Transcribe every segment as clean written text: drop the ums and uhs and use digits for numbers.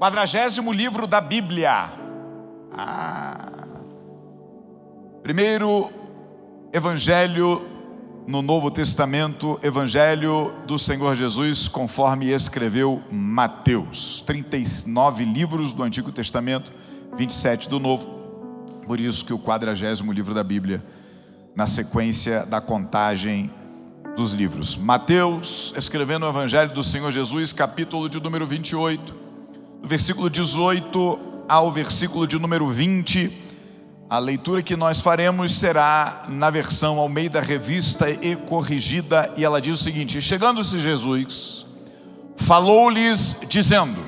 40º livro da Bíblia. Primeiro evangelho no Novo Testamento, evangelho do Senhor Jesus, conforme escreveu Mateus. 39 livros do Antigo Testamento, 27 do Novo. Por isso que o 40º livro da Bíblia, na sequência da contagem dos livros. Mateus, escrevendo o evangelho do Senhor Jesus, capítulo de número 28, do versículo 18 ao versículo de número 20. A leitura que nós faremos será na versão Almeida Revista e Corrigida, e ela diz o seguinte: chegando-se Jesus, falou-lhes dizendo: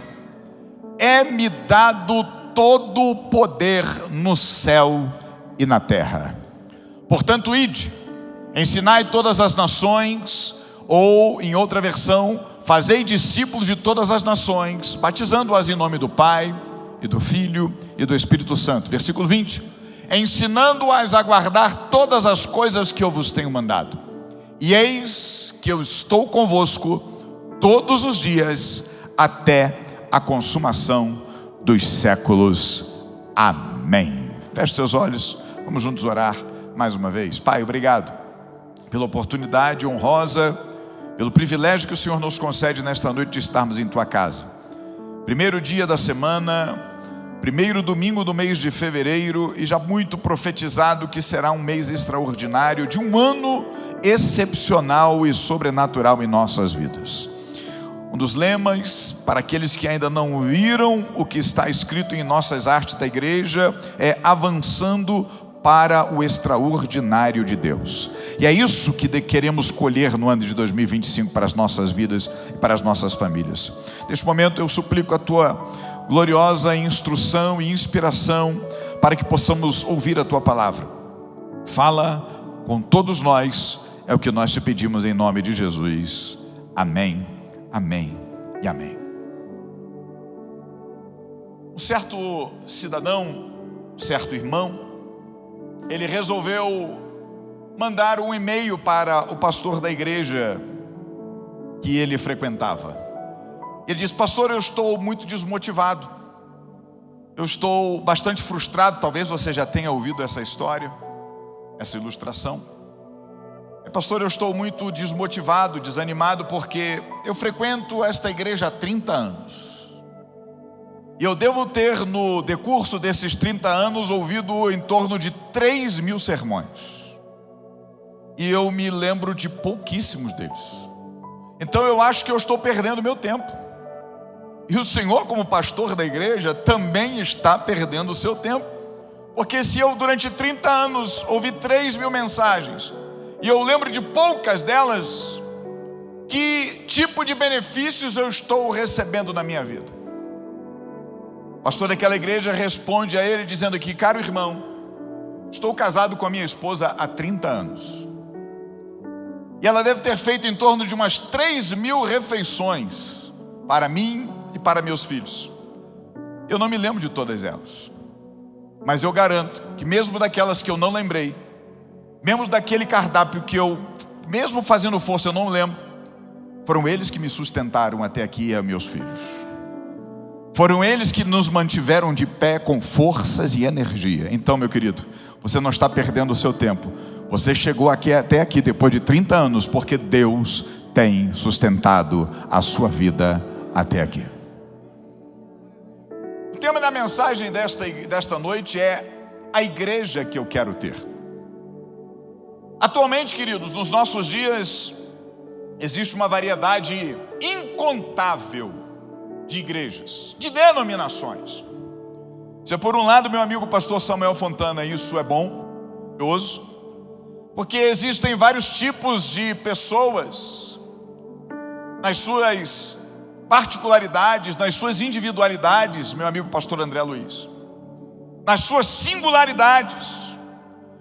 é-me dado todo o poder no céu e na terra. Portanto, ide, ensinai todas as nações, ou em outra versão, fazei discípulos de todas as nações, batizando-as em nome do Pai, e do Filho, e do Espírito Santo. Versículo 20: ensinando-as a guardar todas as coisas que eu vos tenho mandado. E eis que eu estou convosco todos os dias, até a consumação dos séculos. Amém. Feche seus olhos, vamos juntos orar mais uma vez. Pai, obrigado pela oportunidade honrosa, pelo privilégio que o Senhor nos concede nesta noite de estarmos em Tua casa. Primeiro dia da semana, primeiro domingo do mês de fevereiro, e já muito profetizado que será um mês extraordinário, de um ano excepcional e sobrenatural em nossas vidas. Um dos lemas, para aqueles que ainda não viram o que está escrito em nossas artes da igreja, é avançando para o extraordinário de Deus. E é isso que queremos colher no ano de 2025 para as nossas vidas e para as nossas famílias. Neste momento eu suplico a Tua gloriosa instrução e inspiração para que possamos ouvir a Tua palavra. Fala com todos nós, é o que nós te pedimos em nome de Jesus. Amém, amém e amém. Um certo cidadão, um certo irmão, ele resolveu mandar um e-mail para o pastor da igreja que ele frequentava. Ele disse: pastor, eu estou muito desmotivado, eu estou bastante frustrado. Talvez você já tenha ouvido essa história, essa ilustração. Pastor, eu estou muito desmotivado, desanimado, porque eu frequento esta igreja há 30 anos. E eu devo ter, no decurso desses 30 anos, ouvido em torno de 3.000 sermões. E eu me lembro de pouquíssimos deles. Então eu acho que eu estou perdendo meu tempo. E o senhor, como pastor da igreja, também está perdendo o seu tempo. Porque se eu durante 30 anos ouvi 3.000 mensagens, e eu lembro de poucas delas, que tipo de benefícios eu estou recebendo na minha vida? O pastor daquela igreja responde a ele dizendo que: caro irmão, estou casado com a minha esposa há 30 anos. E ela deve ter feito em torno de umas 3.000 refeições para mim e para meus filhos. Eu não me lembro de todas elas, mas eu garanto que mesmo daquelas que eu não lembrei, mesmo daquele cardápio que eu, mesmo fazendo força, eu não lembro, foram eles que me sustentaram até aqui e a meus filhos. Foram eles que nos mantiveram de pé com forças e energia. Então, meu querido, você não está perdendo o seu tempo. Você chegou aqui, até aqui depois de 30 anos, porque Deus tem sustentado a sua vida até aqui. O tema da mensagem desta noite é a igreja que eu quero ter. Atualmente, queridos, nos nossos dias, existe uma variedade incontável de igrejas, de denominações. Se por um lado, meu amigo pastor Samuel Fontana, isso é bom, maravilhoso, porque existem vários tipos de pessoas, nas suas particularidades, nas suas individualidades, meu amigo pastor André Luiz, nas suas singularidades.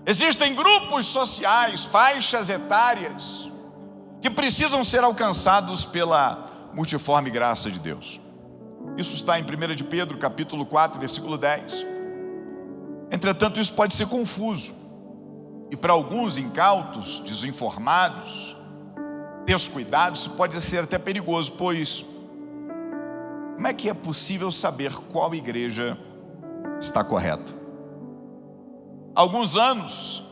Existem grupos sociais, faixas etárias, que precisam ser alcançados pela multiforme graça de Deus. Isso está em 1 de Pedro, capítulo 4, versículo 10. Entretanto, isso pode ser confuso, e para alguns incautos, desinformados, descuidados, isso pode ser até perigoso, pois Como é que é possível saber qual igreja está correta? Há alguns anos,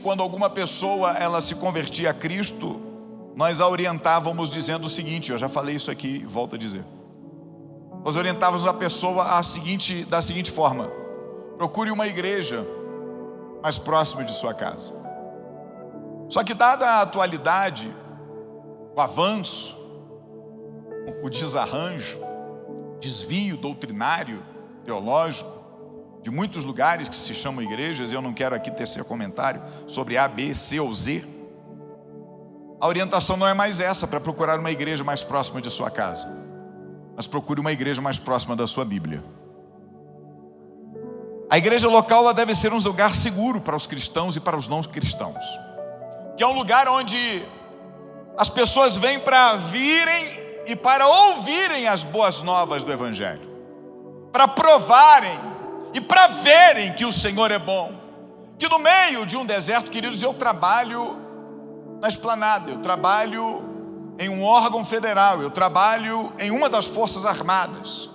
quando alguma pessoa ela se convertia a Cristo, nós a orientávamos dizendo o seguinte, eu já falei isso aqui e volto a dizer. Nós orientávamos a pessoa da seguinte forma: procure uma igreja mais próxima de sua casa. Só que dada a atualidade, o avanço, o desarranjo, desvio doutrinário, teológico, de muitos lugares que se chamam igrejas, eu não quero aqui tecer comentário sobre A, B, C ou Z, a orientação não é mais essa, para procurar uma igreja mais próxima de sua casa, mas procure uma igreja mais próxima da sua Bíblia. A igreja local ela deve ser um lugar seguro para os cristãos e para os não cristãos, que é um lugar onde as pessoas vêm para virem e para ouvirem as boas novas do Evangelho, para provarem e para verem que o Senhor é bom. Que no meio de um deserto, queridos, eu trabalho na esplanada, eu trabalho em um órgão federal, eu trabalho em uma das Forças Armadas,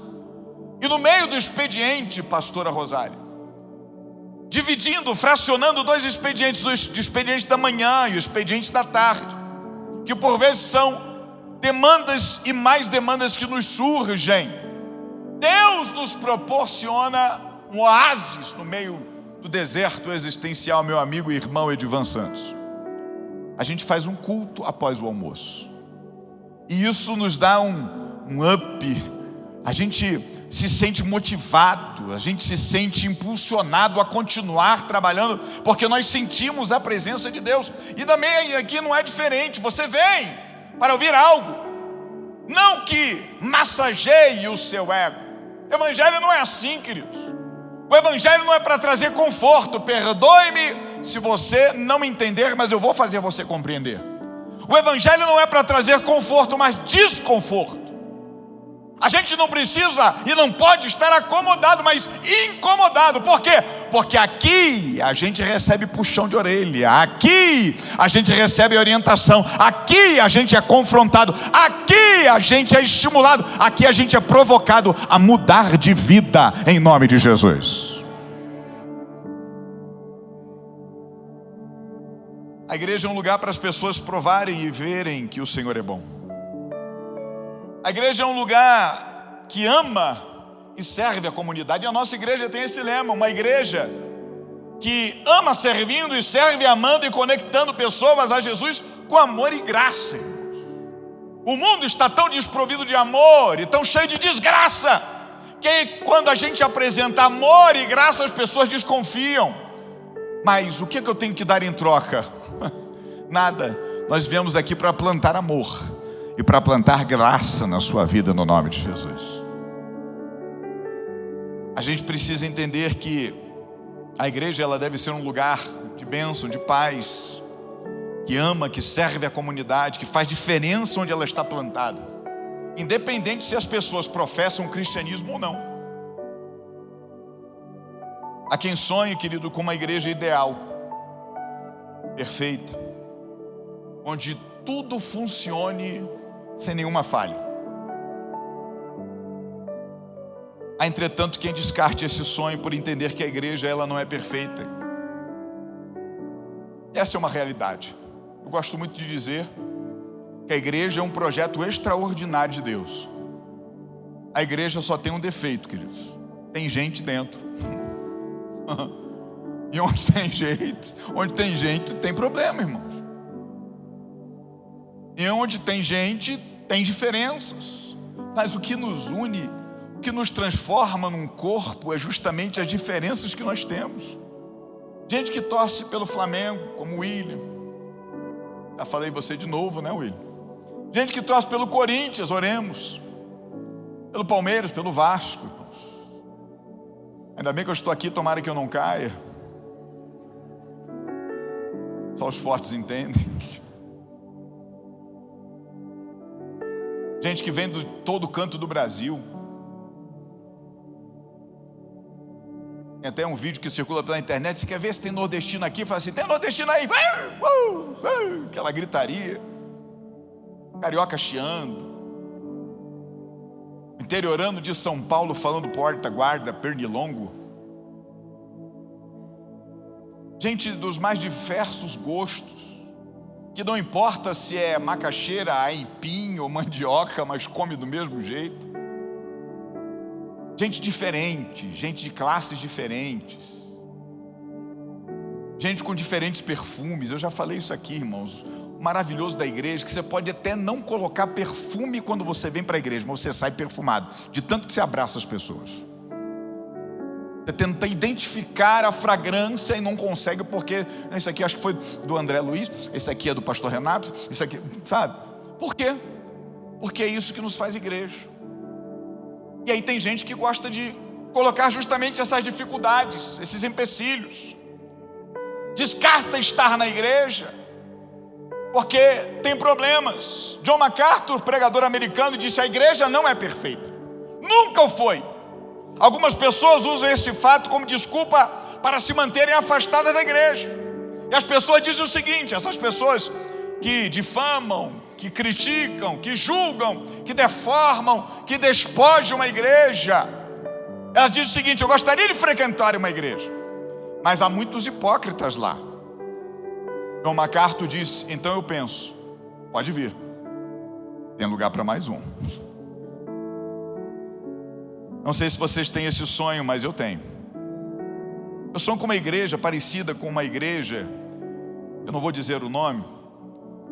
e no meio do expediente, pastora Rosário, fracionando dois expedientes, o expediente da manhã e o expediente da tarde, que por vezes são demandas e mais demandas que nos surgem, Deus nos proporciona um oásis no meio do deserto existencial, meu amigo e irmão Edivan Santos. A gente faz um culto após o almoço, e isso nos dá um up, a gente se sente motivado, a gente se sente impulsionado a continuar trabalhando, porque nós sentimos a presença de Deus. E também aqui não é diferente, você vem para ouvir algo, não que massageie o seu ego. O Evangelho não é assim, queridos. O Evangelho não é para trazer conforto. Perdoe-me se você não me entender, mas eu vou fazer você compreender. O Evangelho não é para trazer conforto, mas desconforto. A gente não precisa e não pode estar acomodado, mas incomodado. Por quê? Porque aqui a gente recebe puxão de orelha, aqui a gente recebe orientação, aqui a gente é confrontado, aqui a gente é estimulado, aqui a gente é provocado a mudar de vida em nome de Jesus. A igreja é um lugar para as pessoas provarem e verem que o Senhor é bom. A igreja é um lugar que ama e serve a comunidade. E a nossa igreja tem esse lema, uma igreja que ama servindo e serve amando e conectando pessoas a Jesus com amor e graça. O mundo está tão desprovido de amor e tão cheio de desgraça, que quando a gente apresenta amor e graça, as pessoas desconfiam. Mas o que eu tenho que dar em troca? Nada. Nós viemos aqui para plantar amor e para plantar graça na sua vida, no nome de Jesus. A gente precisa entender que a igreja ela deve ser um lugar de bênção, de paz, que ama, que serve a comunidade, que faz diferença onde ela está plantada, independente se as pessoas professam o cristianismo ou não. Há quem sonhe, querido, com uma igreja ideal, perfeita, onde tudo funcione sem nenhuma falha. Há, entretanto, quem descarte esse sonho por entender que a igreja ela não é perfeita. Essa é uma realidade. Eu gosto muito de dizer que a igreja é um projeto extraordinário de Deus. A igreja só tem um defeito, queridos: tem gente dentro. E onde tem gente tem problema, irmãos. E onde tem gente, tem diferenças. Mas o que nos une, o que nos transforma num corpo, é justamente as diferenças que nós temos. Gente que torce pelo Flamengo, como o William. Já falei você de novo, né, William? Gente que torce pelo Corinthians, oremos. Pelo Palmeiras, pelo Vasco. Ainda bem que eu estou aqui, tomara que eu não caia. Só os fortes entendem. Gente que vem de todo canto do Brasil. Tem até um vídeo que circula pela internet. Você quer ver se tem nordestino aqui? Fala assim: tem nordestino aí? Aquela gritaria. Carioca chiando. interiorano de São Paulo, falando Porta Guarda, Pernilongo. Gente dos mais diversos gostos, que não importa se é macaxeira, aipim ou mandioca, mas come do mesmo jeito. Gente diferente, gente de classes diferentes, gente com diferentes perfumes. Eu já falei isso aqui, irmãos. O maravilhoso da igreja é que você pode até não colocar perfume quando você vem para a igreja, mas você sai perfumado, de tanto que você abraça as pessoas. Você tenta identificar a fragrância e não consegue, porque esse aqui acho que foi do André Luiz, esse aqui é do pastor Renato, esse aqui, sabe? Por quê? Porque é isso que nos faz igreja. E aí tem gente que gosta de colocar justamente essas dificuldades, esses empecilhos. Descarta estar na igreja porque tem problemas. John MacArthur, pregador americano, disse: a igreja não é perfeita, nunca o foi. Algumas pessoas usam esse fato como desculpa para se manterem afastadas da igreja. E as pessoas dizem o seguinte: essas pessoas que difamam, que criticam, que julgam, que deformam, que despojam a igreja, elas dizem o seguinte: eu gostaria de frequentar uma igreja, mas há muitos hipócritas lá. John MacArthur disse: então eu penso, pode vir, tem lugar para mais um. Não sei se vocês têm esse sonho, mas eu tenho. Eu sonho com uma igreja parecida com uma igreja, eu não vou dizer o nome,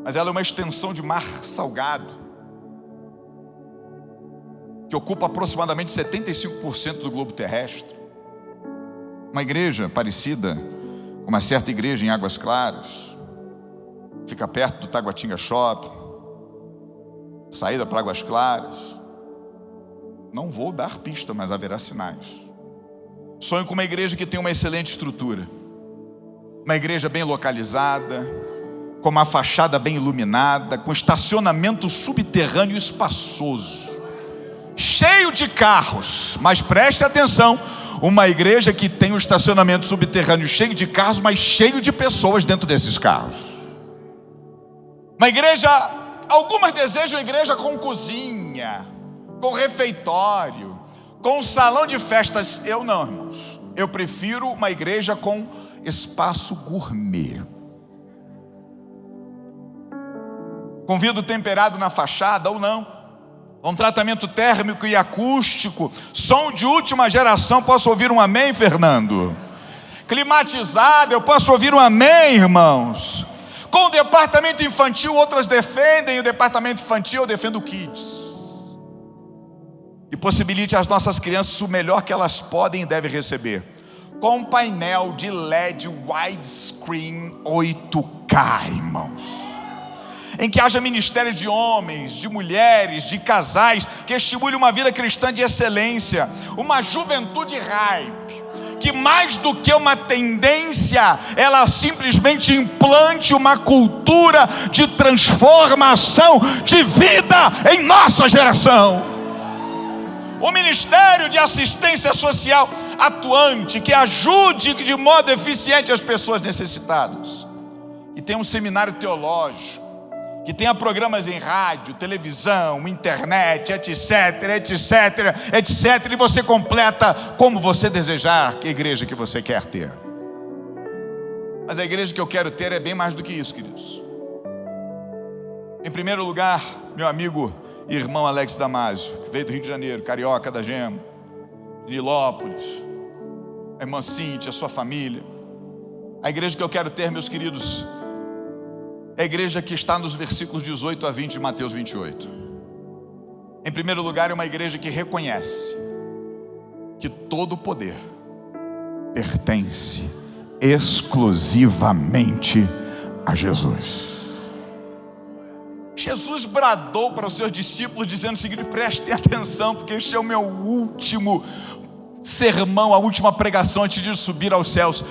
mas ela é uma extensão de mar salgado, que ocupa aproximadamente 75% do globo terrestre. Uma igreja parecida com uma certa igreja em Águas Claras, fica perto do Taguatinga Shopping, saída para Águas Claras. Não vou dar pista, mas haverá sinais. Sonho com uma igreja que tem uma excelente estrutura, uma igreja bem localizada, com uma fachada bem iluminada, com estacionamento subterrâneo espaçoso, cheio de carros. Mas preste atenção, uma igreja que tem um estacionamento subterrâneo cheio de carros, mas cheio de pessoas dentro desses carros. Uma igreja, algumas desejam igreja com cozinha, com refeitório, com salão de festas. Eu não, irmãos. Eu prefiro uma igreja com espaço gourmet, com vidro temperado na fachada ou não, com tratamento térmico e acústico, som de última geração. Posso ouvir um amém, Fernando? Climatizado, eu posso ouvir um amém, irmãos? Com o departamento infantil, outras defendem o departamento infantil, eu defendo o Kids. E possibilite às nossas crianças o melhor que elas podem e devem receber, com um painel de LED widescreen 8K, irmãos, em que haja ministérios de homens, de mulheres, de casais, que estimule uma vida cristã de excelência, uma juventude hype, que mais do que uma tendência, ela simplesmente implante uma cultura de transformação de vida em nossa geração. O ministério de assistência social atuante, que ajude de modo eficiente as pessoas necessitadas, que tenha um seminário teológico, que tenha programas em rádio, televisão, internet, etc, etc, etc, e você completa como você desejar a igreja que você quer ter. Mas a igreja que eu quero ter é bem mais do que isso, queridos. Em primeiro lugar, meu amigo e irmão Alex Damasio, que veio do Rio de Janeiro, carioca da Gema, de Nilópolis, a irmã Cíntia, a sua família. A igreja que eu quero ter, meus queridos, é a igreja que está nos versículos 18 a 20 de Mateus 28. Em primeiro lugar, é uma igreja que reconhece que todo o poder pertence exclusivamente a Jesus. Jesus bradou para os seus discípulos dizendo o seguinte: prestem atenção, porque este é o meu último sermão, a última pregação antes de subir aos céus.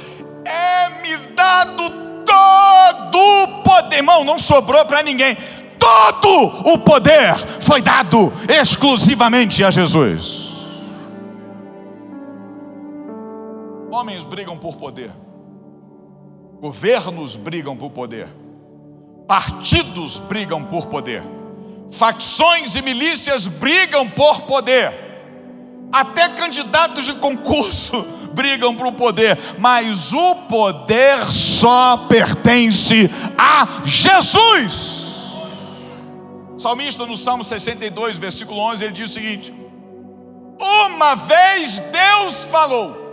É-me dado todo o poder, irmão, não sobrou para ninguém. Todo o poder foi dado exclusivamente a Jesus. Homens brigam por poder, governos brigam por poder, partidos brigam por poder, facções e milícias brigam por poder, até candidatos de concurso brigam por poder, mas o poder só pertence a Jesus. O salmista no Salmo 62, versículo 11, ele diz o seguinte: uma vez Deus falou,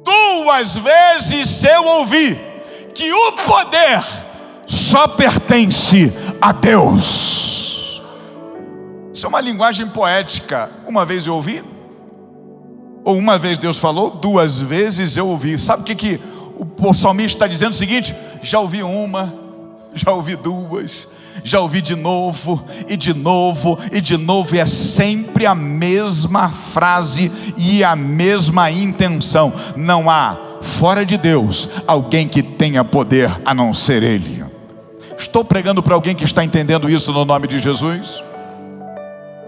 duas vezes eu ouvi, que o poder só pertence a Deus. Isso é uma linguagem poética. Uma vez eu ouvi, ou uma vez Deus falou, duas vezes eu ouvi. Sabe o que o salmista está dizendo? O seguinte: já ouvi uma, já ouvi duas, já ouvi de novo, e de novo, e de novo, e é sempre a mesma frase e a mesma intenção. Não há, fora de Deus, alguém que tenha poder a não ser Ele. Estou pregando para alguém que está entendendo isso no nome de Jesus?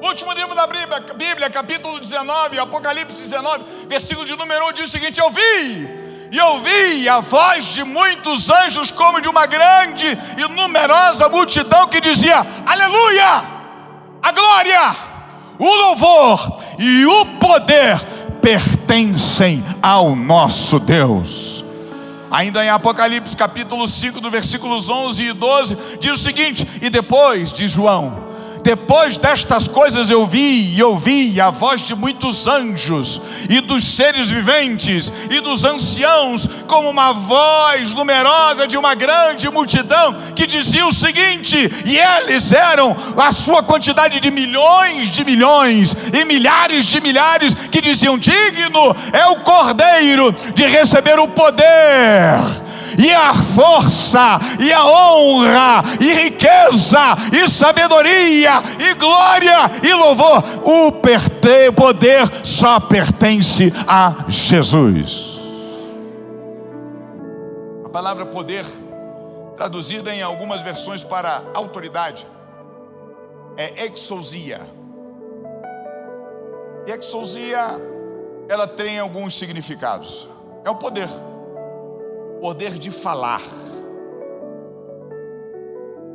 O último livro da Bíblia, capítulo 19, Apocalipse 19, versículo de número 1, diz o seguinte: eu ouvi a voz de muitos anjos, como de uma grande e numerosa multidão, que dizia: aleluia, a glória, o louvor e o poder pertencem ao nosso Deus. Ainda em Apocalipse capítulo 5, do versículos 11 e 12, diz o seguinte: e depois, de João, depois destas coisas eu ouvi a voz de muitos anjos e dos seres viventes e dos anciãos, como uma voz numerosa de uma grande multidão, que dizia o seguinte, e eles eram a sua quantidade de milhões e milhares de milhares, que diziam: digno é o Cordeiro de receber o poder e a força, e a honra, e riqueza, e sabedoria, e glória, e louvor. O poder só pertence a Jesus. A palavra poder, traduzida em algumas versões para autoridade, é exousia. E exousia, ela tem alguns significados. É o poder de falar.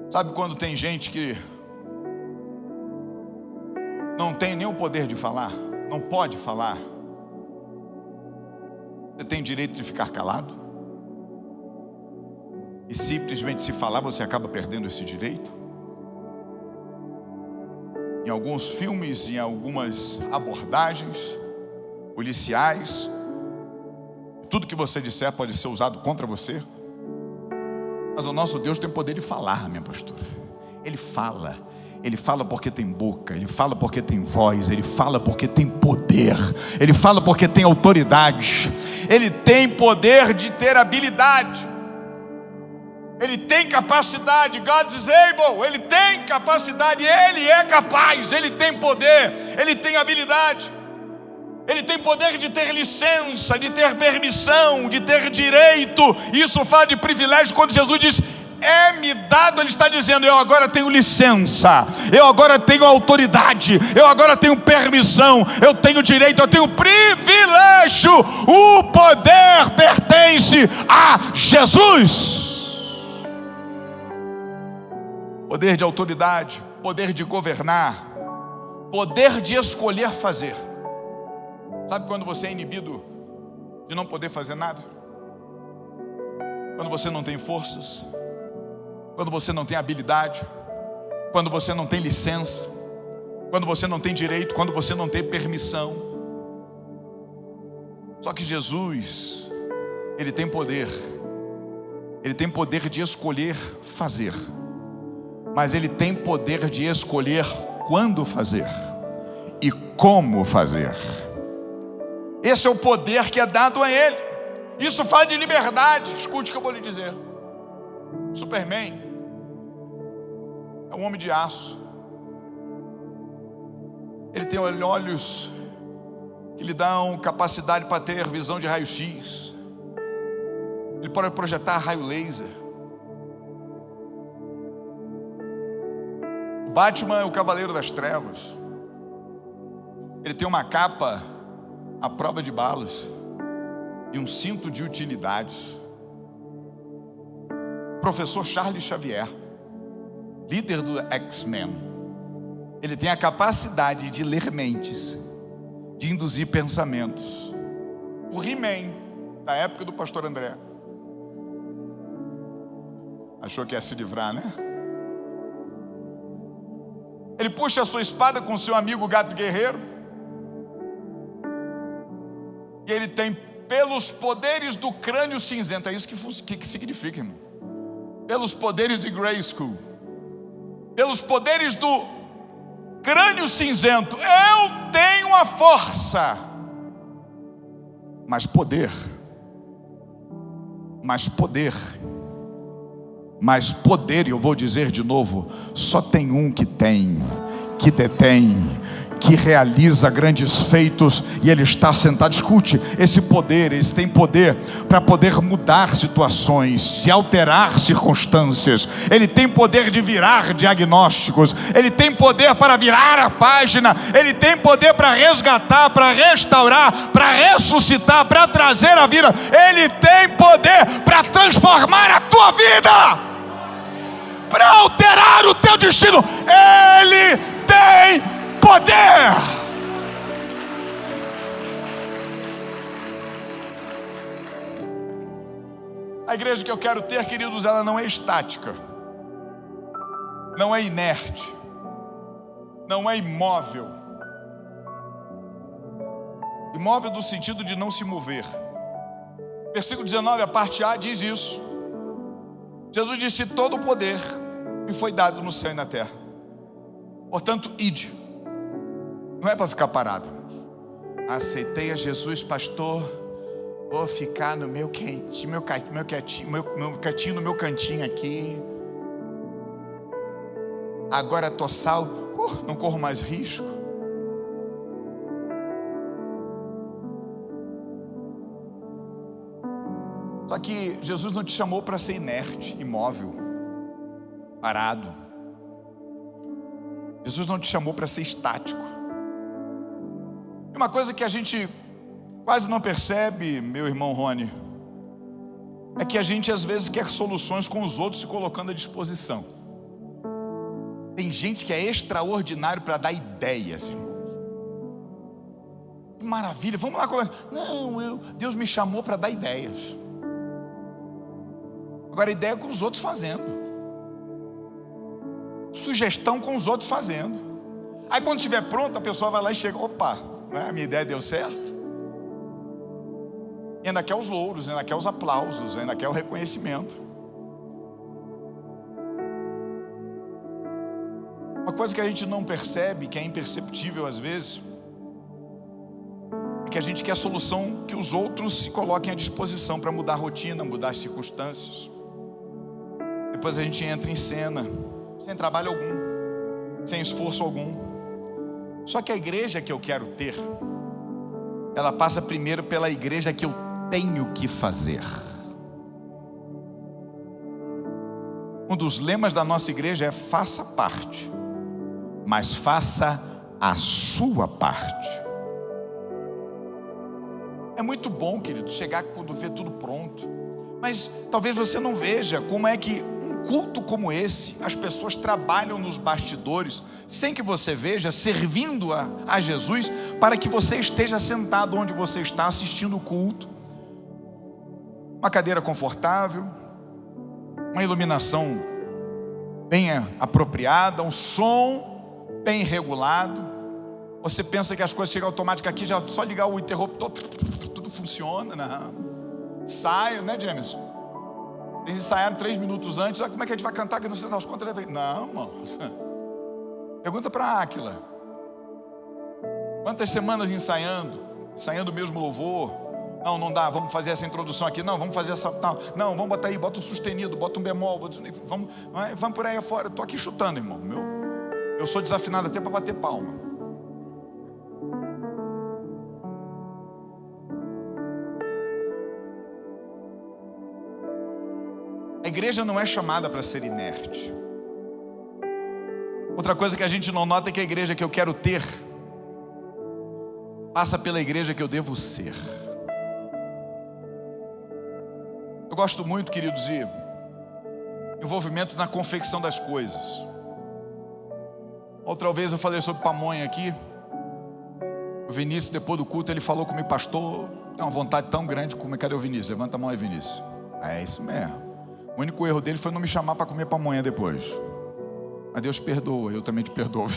Sabe quando tem gente que não tem nem o poder de falar, não pode falar? Você tem direito de ficar calado? E simplesmente se falar, você acaba perdendo esse direito? Em alguns filmes, em algumas abordagens policiais, tudo que você disser pode ser usado contra você. Mas o nosso Deus tem poder de falar, minha pastora. Ele fala porque tem boca, Ele fala porque tem voz, Ele fala porque tem poder, Ele fala porque tem autoridade, Ele tem poder de ter habilidade, Ele tem capacidade. God is able. Ele tem capacidade, Ele é capaz, Ele tem poder, Ele tem habilidade. Ele tem poder de ter licença, de ter permissão, de ter direito. Isso fala de privilégio. Quando Jesus diz: é-me dado, Ele está dizendo: eu agora tenho licença, eu agora tenho autoridade, eu agora tenho permissão, eu tenho direito, eu tenho privilégio. O poder pertence a Jesus. Poder de autoridade, poder de governar, poder de escolher fazer. Sabe quando você é inibido de não poder fazer nada? Quando você não tem forças, quando você não tem habilidade, quando você não tem licença, quando você não tem direito, quando você não tem permissão. Só que Jesus, Ele tem poder de escolher fazer, mas Ele tem poder de escolher quando fazer e como fazer. Esse é o poder que é dado a Ele. Isso fala de liberdade. Escute o que eu vou lhe dizer. Superman é um homem de aço. Ele tem olhos que lhe dão capacidade para ter visão de raio-x. Ele pode projetar raio laser. O Batman é o cavaleiro das trevas. Ele tem uma capa à prova de balas e um cinto de utilidades. Professor Charles Xavier, líder do X-Men, ele tem a capacidade de ler mentes, de induzir pensamentos. O He-Man, da época do pastor André, achou que ia se livrar, né? Ele puxa a sua espada com seu amigo gato guerreiro, e ele tem, pelos poderes do crânio cinzento. É isso que significa, irmão. Pelos poderes de Grayskull, pelos poderes do crânio cinzento, eu tenho a força. Mas poder, e eu vou dizer de novo, só tem um que tem, que detém, que realiza grandes feitos, e ele está sentado. Escute, esse poder, ele tem poder para poder mudar situações, de alterar circunstâncias, ele tem poder de virar diagnósticos, ele tem poder para virar a página, ele tem poder para resgatar, para restaurar, para ressuscitar, para trazer a vida. Ele tem poder para transformar a tua vida, para alterar o teu destino. Ele tem poder. A igreja que eu quero ter, queridos, ela não é estática, não é inerte, não é imóvel. Imóvel no sentido de não se mover. Versículo 19, a parte A diz isso. Jesus disse: todo o poder me foi dado no céu e na terra, portanto, ide. Não é para ficar parado. Aceitei a Jesus, pastor, vou ficar no meu quentinho, no meu cantinho aqui. Agora estou salvo, não corro mais risco. Só que Jesus não te chamou para ser inerte, imóvel, parado. Jesus não te chamou para ser estático. E uma coisa que a gente quase não percebe, meu irmão Rony, é que a gente às vezes quer soluções com os outros se colocando à disposição. Tem gente que é extraordinário para dar ideias, irmãos. Que maravilha, vamos lá. Não, Deus me chamou para dar ideias. Agora, ideia é com os outros fazendo, sugestão com os outros fazendo. Aí quando estiver pronto, a pessoa vai lá e chega: opa, a minha ideia deu certo. E ainda quer os louros, ainda quer os aplausos, ainda quer o reconhecimento. Uma coisa que a gente não percebe, que é imperceptível às vezes, é que a gente quer a solução que os outros se coloquem à disposição para mudar a rotina, mudar as circunstâncias. Depois a gente entra em cena, sem trabalho algum, sem esforço algum. Só que a igreja que eu quero ter, ela passa primeiro pela igreja que eu tenho que fazer. Um dos lemas da nossa igreja é: faça parte, mas faça a sua parte. É muito bom, querido, chegar quando vê tudo pronto, mas talvez você não veja como é que um culto como esse, as pessoas trabalham nos bastidores, sem que você veja, servindo a Jesus, para que você esteja sentado onde você está assistindo o culto. Uma cadeira confortável, uma iluminação bem apropriada, um som bem regulado. Você pensa que as coisas chegam automáticas aqui, já só ligar o interruptor, tudo funciona. Não. Ensaio, né, Jameson? Eles ensaiaram 3 minutos antes. Como é que a gente vai cantar que não sei das contas? Não, irmão. Pergunta para Áquila. Quantas semanas ensaiando o mesmo louvor? Não dá, vamos fazer essa introdução aqui. Não, vamos fazer essa. Não, vamos botar aí, bota um sustenido, bota um bemol, vamos por aí afora. Estou aqui chutando, irmão. Eu sou desafinado até para bater palma. A igreja não é chamada para ser inerte. Outra coisa que a gente não nota é que a igreja que eu quero ter passa pela igreja que eu devo ser. Eu gosto muito, queridos, de envolvimento na confecção das coisas. Outra vez eu falei sobre pamonha aqui. O Vinícius, depois do culto, ele falou comigo: pastor, tem uma vontade tão grande de comer. Cadê o Vinícius? Levanta a mão aí, Vinícius. É isso mesmo. O único erro dele foi não me chamar para comer pamonha depois. Mas Deus perdoa, eu também te perdoo.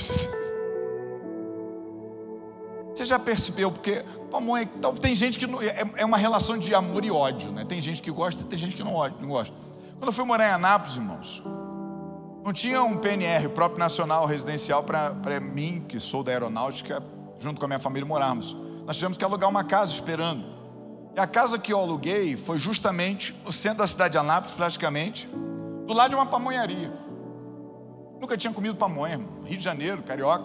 Você já percebeu? Porque pamonha, tem gente que não, é uma relação de amor e ódio, né? Tem gente que gosta, tem gente que não gosta. Quando eu fui morar em Anápolis, irmãos, não tinha um PNR, próprio nacional residencial, para mim, que sou da aeronáutica, junto com a minha família, morarmos. Nós tivemos que alugar uma casa esperando. E a casa que eu aluguei foi justamente no centro da cidade de Anápolis, praticamente, do lado de uma pamonharia. Nunca tinha comido pamonha, irmão. Rio de Janeiro, carioca,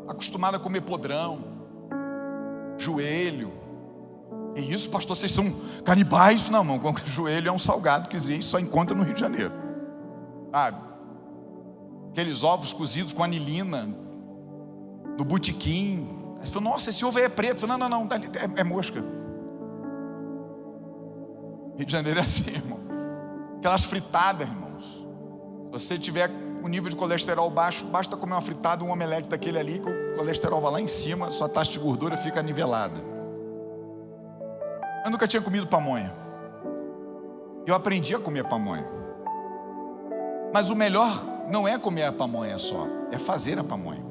acostumado a comer podrão, joelho. E isso, pastor, vocês são canibais? Não, irmão, joelho é um salgado que existe, só encontra no Rio de Janeiro, sabe? Aqueles ovos cozidos com anilina no botequim. Aí você falou: nossa, esse ovo aí é preto. Eu falei: não, é mosca. Rio de Janeiro é assim, irmão. Aquelas fritadas, irmãos. Se você tiver um nível de colesterol baixo, basta comer uma fritada, um omelete daquele ali, que o colesterol vai lá em cima, sua taxa de gordura fica nivelada. Eu nunca tinha comido pamonha. Eu aprendi a comer pamonha. Mas o melhor não é comer a pamonha só, é fazer a pamonha.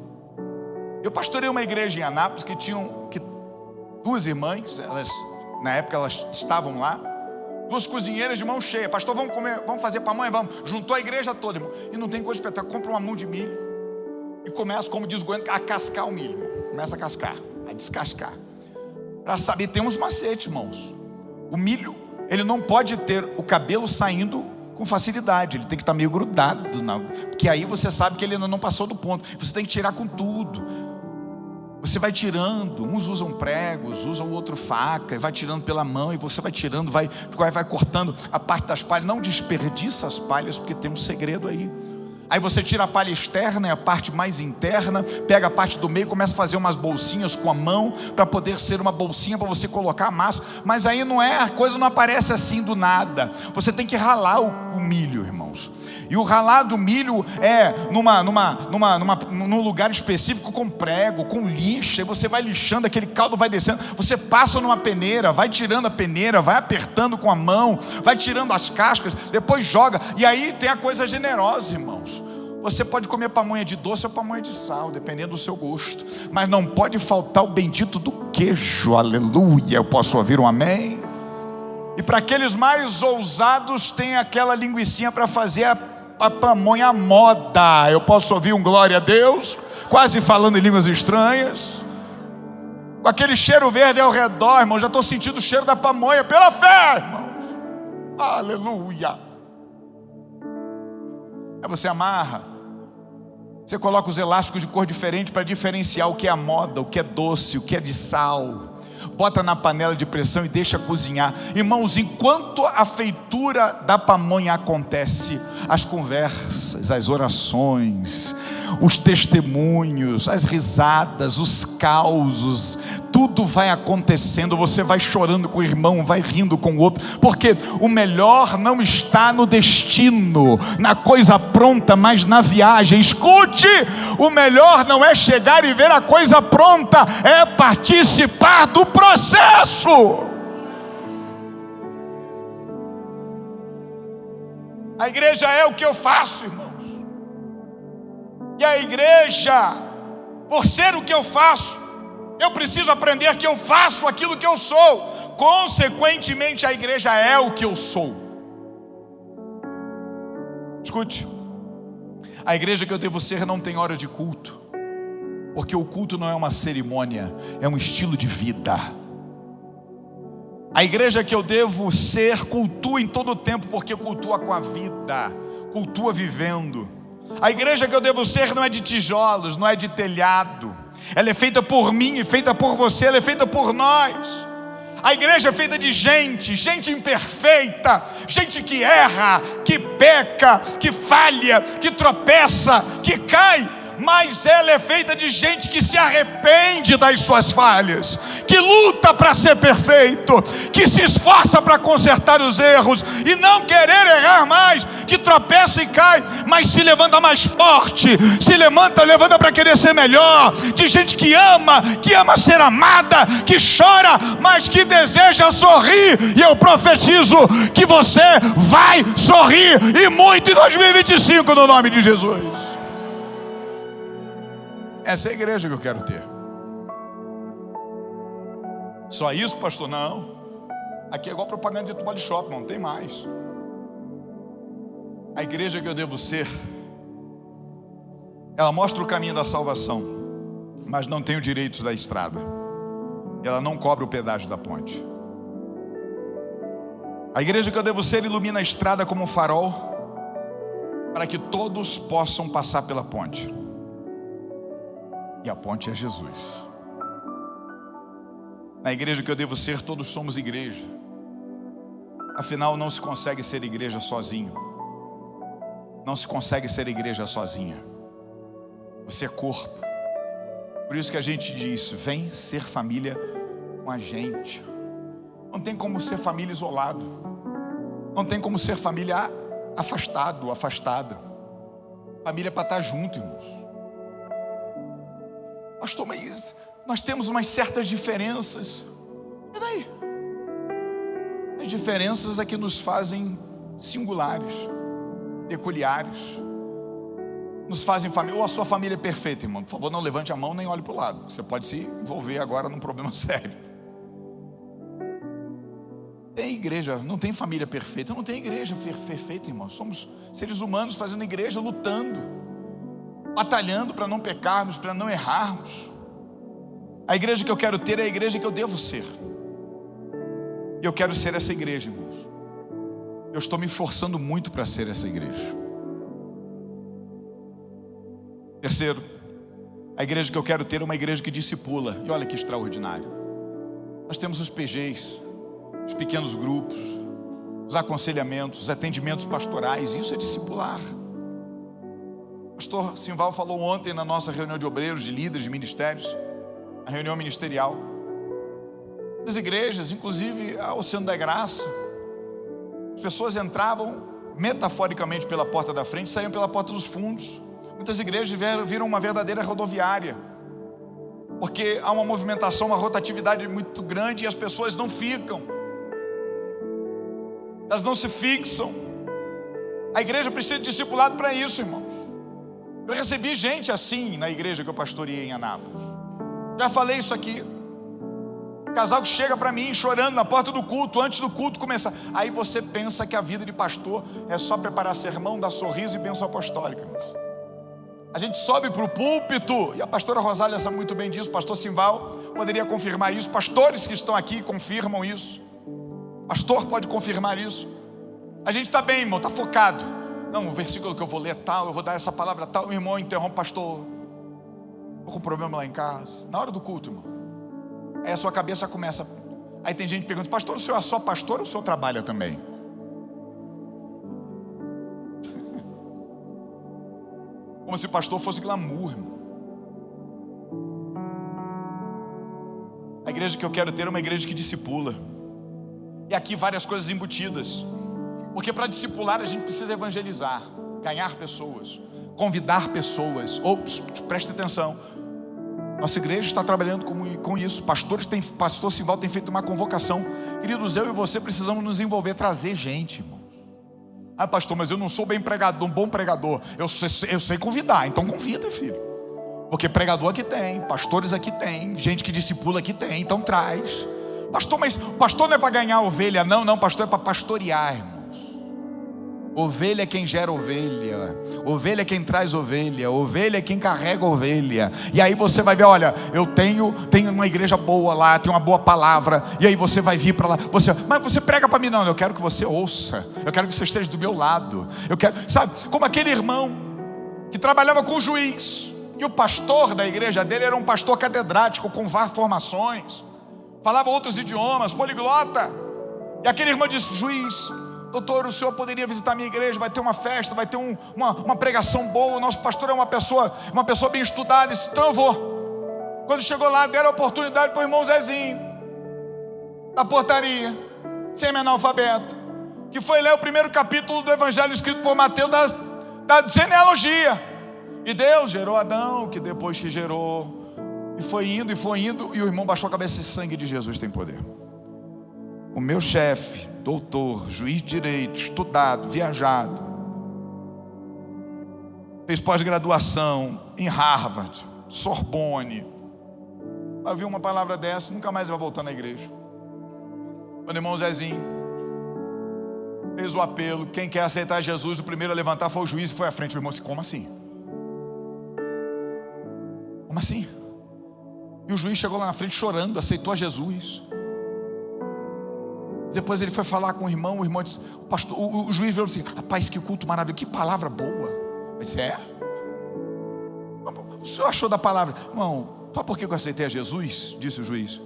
Eu pastorei uma igreja em Anápolis que tinham duas irmãs, na época elas estavam lá, duas cozinheiras de mão cheia. Pastor, vamos comer, vamos fazer pamonha, vamos. Juntou a igreja toda, irmão. E não tem coisa espetáculo. Compra uma mão de milho e começa, como diz o Goiânia, a cascar o milho, irmão. Começa a cascar, a descascar. Para saber, tem uns macetes, irmãos. O milho, ele não pode ter o cabelo saindo com facilidade. Ele tem que estar meio grudado, porque aí você sabe que ele ainda não passou do ponto. Você tem que tirar com tudo. Você vai tirando, uns usam pregos, usam o outro faca, e vai tirando pela mão, e você vai tirando, vai cortando a parte das palhas. Não desperdiça as palhas, porque tem um segredo aí. Aí você tira a palha externa e a parte mais interna, pega a parte do meio e começa a fazer umas bolsinhas com a mão, para poder ser uma bolsinha para você colocar a massa. Mas aí não é, a coisa não aparece assim do nada. Você tem que ralar o milho, irmãos. E o ralar do milho é num lugar específico, com prego, com lixa. E você vai lixando, aquele caldo vai descendo. Você passa numa peneira, vai tirando a peneira, vai apertando com a mão, vai tirando as cascas, depois joga. E aí tem a coisa generosa, irmãos. Você pode comer pamonha de doce ou pamonha de sal, dependendo do seu gosto. Mas não pode faltar o bendito do queijo. Aleluia. Eu posso ouvir um amém? E para aqueles mais ousados, tem aquela linguicinha para fazer a pamonha moda. Eu posso ouvir um glória a Deus, quase falando em línguas estranhas, com aquele cheiro verde ao redor, irmão. Já estou sentindo o cheiro da pamonha pela fé, irmãos. Aleluia. Aí você amarra, você coloca os elásticos de cor diferente para diferenciar o que é a moda, o que é doce, o que é de sal. Bota na panela de pressão e deixa cozinhar. Irmãos, enquanto a feitura da pamonha acontece, as conversas, as orações, os testemunhos, as risadas, os causos, tudo vai acontecendo. Você vai chorando com o irmão, vai rindo com o outro, porque o melhor não está no destino, na coisa pronta, mas na viagem. Escute, o melhor não é chegar e ver a coisa pronta, é participar do processo. A igreja é o que eu faço, irmãos. E a igreja, por ser o que eu faço, eu preciso aprender que eu faço aquilo que eu sou. Consequentemente, a igreja é o que eu sou. Escute, a igreja que eu devo ser não tem hora de culto, porque o culto não é uma cerimônia, é um estilo de vida. A igreja que eu devo ser cultua em todo o tempo, porque cultua com a vida, cultua vivendo. A igreja que eu devo ser não é de tijolos, não é de telhado. Ela é feita por mim e feita por você, ela é feita por nós. A igreja é feita de gente imperfeita, gente que erra, que peca, que falha, que tropeça, que cai, mas ela é feita de gente que se arrepende das suas falhas, que luta para ser perfeito, que se esforça para consertar os erros e não querer errar mais, que tropeça e cai, mas se levanta mais forte, se levanta para querer ser melhor, de gente que ama ser amada, que chora, mas que deseja sorrir. E eu profetizo que você vai sorrir, e muito, em 2025, no nome de Jesus. Essa é a igreja que eu quero ter. Só isso, pastor? Não. Aqui é igual propaganda de Body Shop, não tem mais. A igreja que eu devo ser, ela mostra o caminho da salvação, mas não tem os direitos da estrada. Ela não cobra o pedágio da ponte. A igreja que eu devo ser ilumina a estrada como um farol, para que todos possam passar pela ponte. E a ponte é Jesus. Na igreja que eu devo ser, todos somos igreja. Afinal, não se consegue ser igreja sozinho. Não se consegue ser igreja sozinha. Você é corpo. Por isso que a gente diz: vem ser família com a gente. Não tem como ser família isolado. Não tem como ser família afastado, afastada. Família é para estar junto, irmãos. Pastor, mas nós temos umas certas diferenças. E daí? As diferenças é que nos fazem singulares, peculiares, nos fazem família. Ou a sua família é perfeita, irmão, por favor, não levante a mão nem olhe para o lado. Você pode se envolver agora num problema sério. Tem igreja, não tem família perfeita. Não tem igreja perfeita, irmão. Somos seres humanos fazendo igreja, lutando, batalhando para não pecarmos, para não errarmos. A igreja que eu quero ter é a igreja que eu devo ser. E eu quero ser essa igreja, irmãos. Eu estou me esforçando muito para ser essa igreja. Terceiro, a igreja que eu quero ter é uma igreja que discipula. E olha que extraordinário. Nós temos os PGs, os pequenos grupos, os aconselhamentos, os atendimentos pastorais. Isso é discipular. O pastor Simval falou ontem na nossa reunião de obreiros, de líderes, de ministérios, a reunião ministerial das igrejas, inclusive a Oceano da Graça. As pessoas entravam metaforicamente pela porta da frente e saíam pela porta dos fundos. Muitas igrejas viram uma verdadeira rodoviária, porque há uma movimentação, uma rotatividade muito grande e as pessoas não ficam, elas não se fixam. A igreja precisa de discipulado para isso, irmãos. Eu recebi gente assim na igreja que eu pastoreei em Anápolis. Já falei isso aqui. Casal que chega para mim chorando na porta do culto, antes do culto começar. Aí você pensa que a vida de pastor é só preparar sermão, dar sorriso e bênção apostólica, irmãos. A gente sobe para o púlpito, e a pastora Rosália sabe muito bem disso, o pastor Simval poderia confirmar isso, pastores que estão aqui confirmam isso, pastor pode confirmar isso. A gente está bem, irmão, está focado. Não, o versículo que eu vou ler é tal, eu vou dar essa palavra tal. O irmão interrompe: pastor, estou com um problema lá em casa. Na hora do culto, irmão, aí a sua cabeça começa. Aí tem gente que pergunta: pastor, o senhor é só pastor ou o senhor trabalha também? Como se pastor fosse glamour, irmão. A igreja que eu quero ter é uma igreja que discipula. E aqui várias coisas embutidas. Porque para discipular a gente precisa evangelizar, ganhar pessoas, convidar pessoas. Preste atenção, nossa igreja está trabalhando com isso. Pastor Simval tem feito uma convocação. Queridos, eu e você precisamos nos envolver, trazer gente, irmãos. Ah, pastor, mas eu não sou um bom pregador. Eu sei convidar, então convida, filho. Porque pregador aqui tem, pastores aqui tem, gente que discipula aqui tem, então traz. Pastor, mas pastor não é para ganhar ovelha, não, pastor é para pastorear, irmãos. Ovelha é quem gera ovelha é quem traz ovelha é quem carrega ovelha. E aí você vai ver: olha, eu tenho uma igreja boa lá, tem uma boa palavra. E aí você vai vir para lá, mas você prega para mim? Não, eu quero que você ouça, eu quero que você esteja do meu lado. Eu quero, sabe, como aquele irmão que trabalhava com o juiz, e o pastor da igreja dele era um pastor catedrático, com várias formações, falava outros idiomas, poliglota. E aquele irmão disse: juiz, doutor, o senhor poderia visitar a minha igreja, vai ter uma festa, vai ter uma pregação boa, o nosso pastor é uma pessoa bem estudada. Disse, então eu vou. Quando chegou lá, deram a oportunidade para o irmão Zezinho, da portaria, semi-analfabeto, que foi ler o primeiro capítulo do evangelho escrito por Mateus, da genealogia. E Deus gerou Adão, que depois te gerou, e foi indo, e o irmão baixou a cabeça: e sangue de Jesus tem poder. O meu chefe, doutor, juiz de direito, estudado, viajado, fez pós-graduação em Harvard, Sorbonne, vai ouvir uma palavra dessa, nunca mais vai voltar na igreja. Quando o irmão Zezinho fez o apelo, quem quer aceitar Jesus, o primeiro a levantar foi o juiz, e foi à frente. O irmão disse: como assim? Como assim? E o juiz chegou lá na frente chorando, aceitou a Jesus. Depois ele foi falar com o irmão disse, o juiz falou assim: rapaz, que culto maravilhoso, que palavra boa. Ele disse: é? O senhor achou da palavra? Irmão, sabe por que eu aceitei a Jesus? Disse o juiz: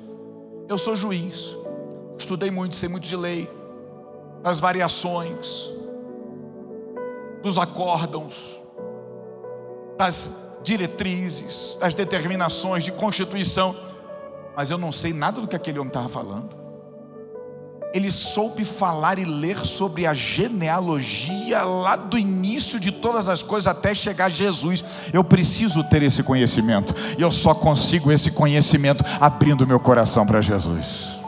eu sou juiz, estudei muito, sei muito de lei, das variações, dos acórdãos, das diretrizes, das determinações de constituição, mas eu não sei nada do que aquele homem estava falando. Ele soube falar e ler sobre a genealogia lá do início de todas as coisas até chegar a Jesus. Eu preciso ter esse conhecimento, e eu só consigo esse conhecimento abrindo meu coração para Jesus.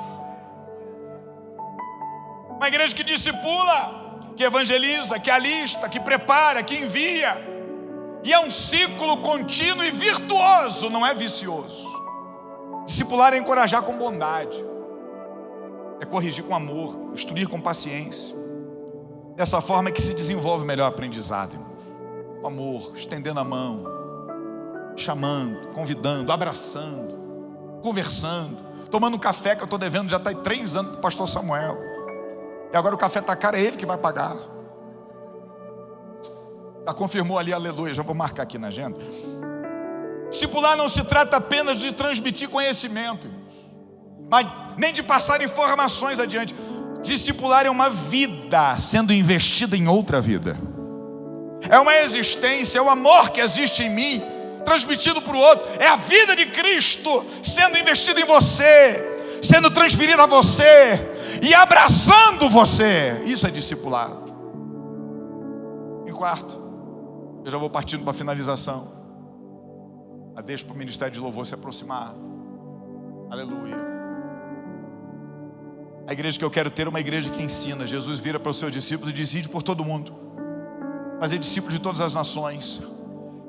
Uma igreja que discipula, que evangeliza, que alista, que prepara, que envia, e é um ciclo contínuo e virtuoso, não é vicioso. Discipular é encorajar com bondade, é corrigir com amor, instruir com paciência. Dessa forma é que se desenvolve o melhor aprendizado, irmãos. Com amor, estendendo a mão, chamando, convidando, abraçando, conversando, tomando um café que eu estou devendo, já está 3 anos para o pastor Samuel, e agora o café está caro, é ele que vai pagar. Já confirmou ali, aleluia, já vou marcar aqui na agenda. Discipular não se trata apenas de transmitir conhecimento, mas nem de passar informações adiante. Discipular é uma vida sendo investida em outra vida, é uma existência, é o amor que existe em mim, transmitido para o outro, é a vida de Cristo sendo investida em você, sendo transferida a você e abraçando você. Isso é discipulado. Em quarto, eu já vou partindo para a finalização, deixa para o ministério de louvor se aproximar. Aleluia. A igreja que eu quero ter é uma igreja que ensina. Jesus vira para os seus discípulos e diz: ide por todo mundo, fazer discípulos de todas as nações,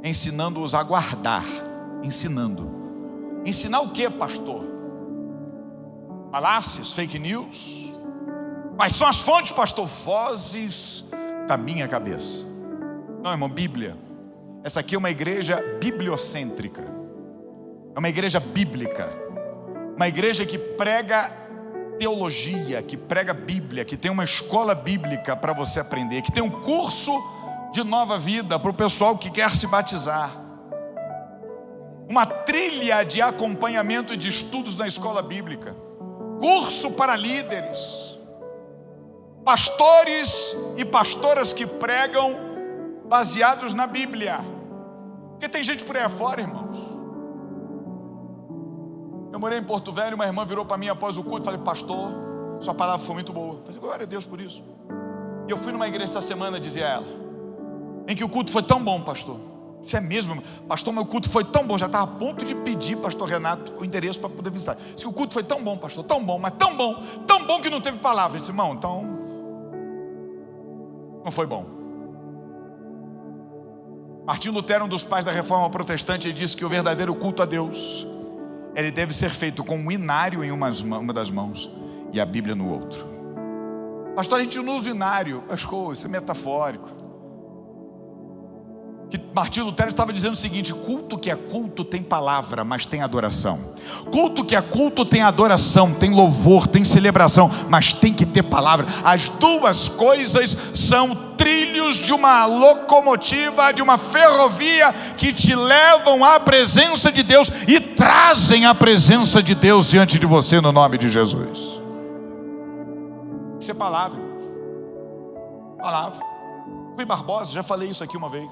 ensinando-os a guardar. Ensinar o que, pastor? Falácias, fake news? Quais são as fontes, pastor? Vozes da minha cabeça. Não, irmão, Bíblia. Essa aqui é uma igreja bibliocêntrica, é uma igreja bíblica, uma igreja que prega teologia, que prega Bíblia, que tem uma escola bíblica para você aprender, que tem um curso de nova vida para o pessoal que quer se batizar, uma trilha de acompanhamento e de estudos na escola bíblica, curso para líderes, pastores e pastoras que pregam baseados na Bíblia, porque tem gente por aí afora, irmãos. Eu morei em Porto Velho, uma irmã virou para mim após o culto e falei: pastor, sua palavra foi muito boa. Eu falei: glória a Deus por isso. E eu fui numa igreja essa semana, dizia ela, em que o culto foi tão bom, pastor. Isso é mesmo, pastor, meu culto foi tão bom, já estava a ponto de pedir, pastor Renato, o endereço para poder visitar. Disse: o culto foi tão bom, pastor, tão bom, mas tão bom que não teve palavra. Eu disse: irmão, então não foi bom. Martinho Lutero, um dos pais da reforma protestante, ele disse que o verdadeiro culto a Deus, ele deve ser feito com um inário em uma das mãos e a Bíblia no outro. Pastor, a gente não usa o inário. Isso é metafórico. Que Martinho Lutero estava dizendo o seguinte: culto que é culto tem palavra, mas tem adoração. Culto que é culto tem adoração, tem louvor, tem celebração, mas tem que ter palavra. As duas coisas são trilhos de uma locomotiva, de uma ferrovia, que te levam à presença de Deus e trazem a presença de Deus diante de você, no nome de Jesus. Isso é palavra. Palavra. Rui Barbosa, já falei isso aqui uma vez.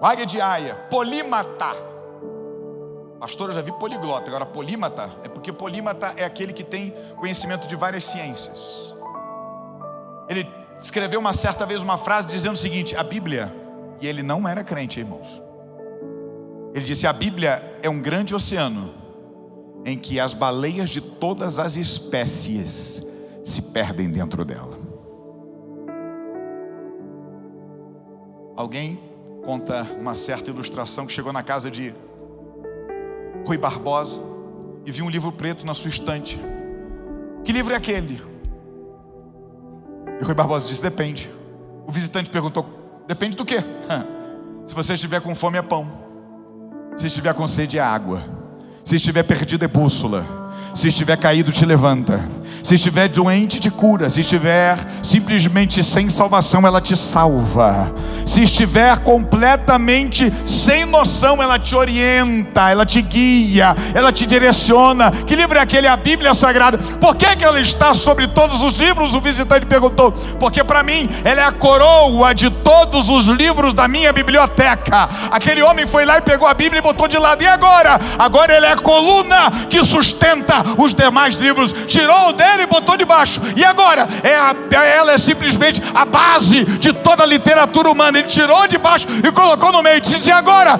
O Águia de Aia, polímata. Pastor, eu já vi poliglota. Agora polímata é porque polímata é aquele que tem conhecimento de várias ciências. Ele escreveu uma certa vez uma frase dizendo o seguinte: a Bíblia, e ele não era crente, irmãos. Ele disse: a Bíblia é um grande oceano em que as baleias de todas as espécies se perdem dentro dela. Alguém conta uma certa ilustração que chegou na casa de Rui Barbosa e viu um livro preto na sua estante. Que livro é aquele? E Rui Barbosa disse: depende. O visitante perguntou: depende do quê? Se você estiver com fome é pão, se estiver com sede é água, se estiver perdido é bússola, se estiver caído te levanta, se estiver doente te cura, se estiver simplesmente sem salvação ela te salva, se estiver completamente sem noção ela te orienta, ela te guia, ela te direciona. Que livro é aquele? A Bíblia Sagrada. Por que ela está sobre todos os livros? O visitante perguntou. Porque para mim ela é a coroa de todos os livros da minha biblioteca. Aquele homem foi lá e pegou a Bíblia e botou de lado. E agora? Agora ele é a coluna que sustenta os demais livros. Tirou dele e botou debaixo. E agora? Ela é simplesmente a base de toda a literatura humana. Ele tirou de baixo e colocou no meio. E disse: e agora?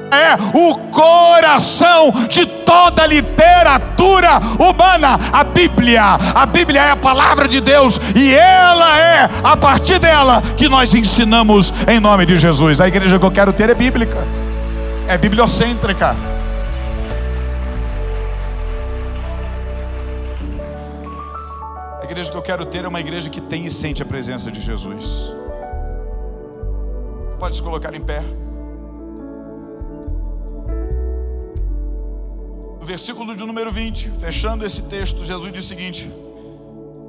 É o coração de toda a literatura humana. A Bíblia é a palavra de Deus, e ela é a partir dela que nós ensinamos em nome de Jesus. A igreja que eu quero ter é bíblica, é bibliocêntrica. A igreja que eu quero ter é uma igreja que tem e sente a presença de Jesus. Pode se colocar em pé. No versículo de número 20, fechando esse texto, Jesus diz o seguinte: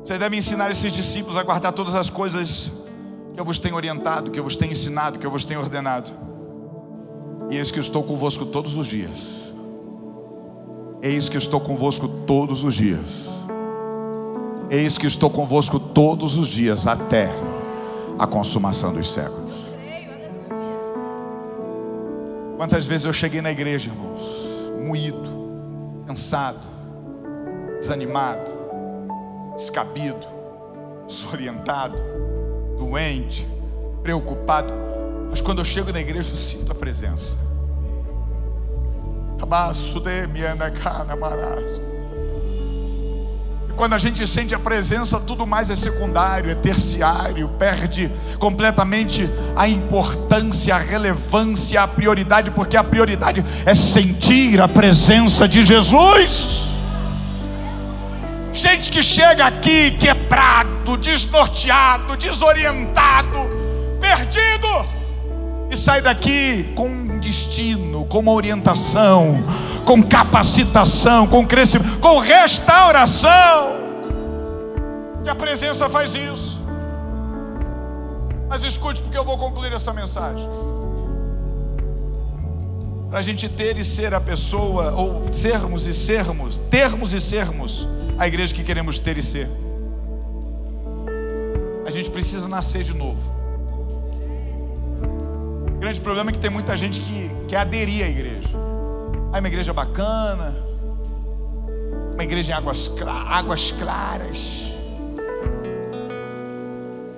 vocês devem ensinar esses discípulos a guardar todas as coisas que eu vos tenho orientado, que eu vos tenho ensinado, que eu vos tenho ordenado. E eis que estou convosco todos os dias. Eis que estou convosco todos os dias. Eis que estou convosco todos os dias, até a consumação dos séculos. Quantas vezes eu cheguei na igreja, irmãos, moído, cansado, desanimado, descabido, desorientado, doente, preocupado. Mas quando eu chego na igreja eu sinto a presença. E quando a gente sente a presença, tudo mais é secundário, é terciário, perde completamente a importância, a relevância, a prioridade, porque a prioridade é sentir a presença de Jesus. Gente que chega aqui quebrado, desnorteado, desorientado, perdido, e sai daqui com um destino, com uma orientação, com capacitação, com crescimento, com restauração. E a presença faz isso. Mas escute, porque eu vou concluir essa mensagem. Para a gente ter e ser a pessoa, ou termos e sermos a igreja que queremos ter e ser, a gente precisa nascer de novo. O grande problema é que tem muita gente que quer aderir à igreja. Aí uma igreja bacana, uma igreja em águas claras,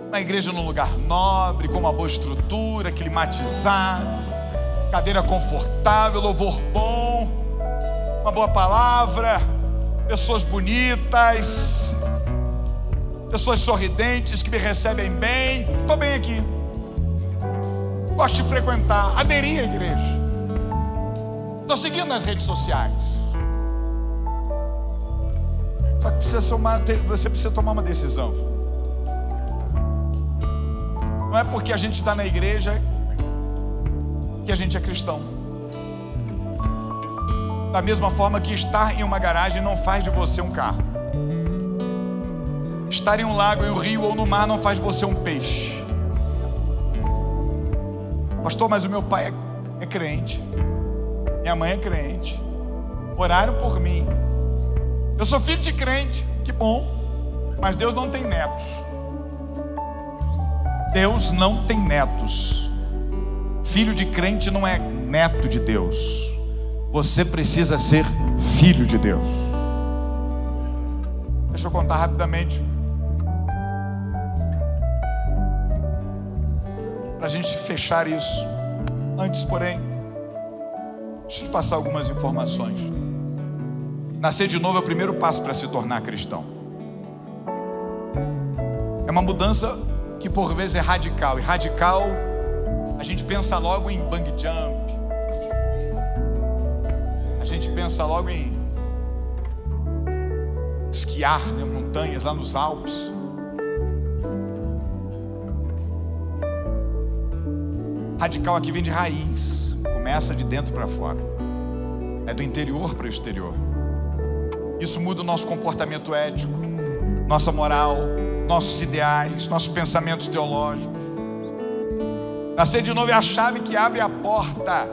uma igreja num lugar nobre, com uma boa estrutura, climatizado, cadeira confortável, louvor bom, uma boa palavra, pessoas bonitas, pessoas sorridentes que me recebem bem. Estou bem aqui, gosto de frequentar, aderir à igreja. Estou seguindo nas redes sociais. Só que você precisa tomar uma decisão. Não é porque a gente está na igreja que a gente é cristão. Da mesma forma que estar em uma garagem não faz de você um carro. Estar em um lago, em um rio ou no mar não faz de você um peixe. Pastor, mas o meu pai é crente, minha mãe é crente, oraram por mim, eu sou filho de crente. Que bom, Mas Deus não tem netos. Deus não tem netos. Filho de crente não é neto de Deus. Você precisa ser filho de Deus. Deixa eu contar rapidamente, para a gente fechar isso. Antes, porém, deixa eu te passar algumas informações. Nascer de novo é o primeiro passo para se tornar cristão. É uma mudança que por vezes é radical. E radical, a gente pensa logo em bungee jump. A gente pensa logo em esquiar, né, montanhas lá nos Alpes. Radical aqui vem de raiz, começa de dentro para fora, é do interior para o exterior. Isso muda o nosso comportamento ético, nossa moral, nossos ideais, nossos pensamentos teológicos. Nascer de novo é a chave que abre a porta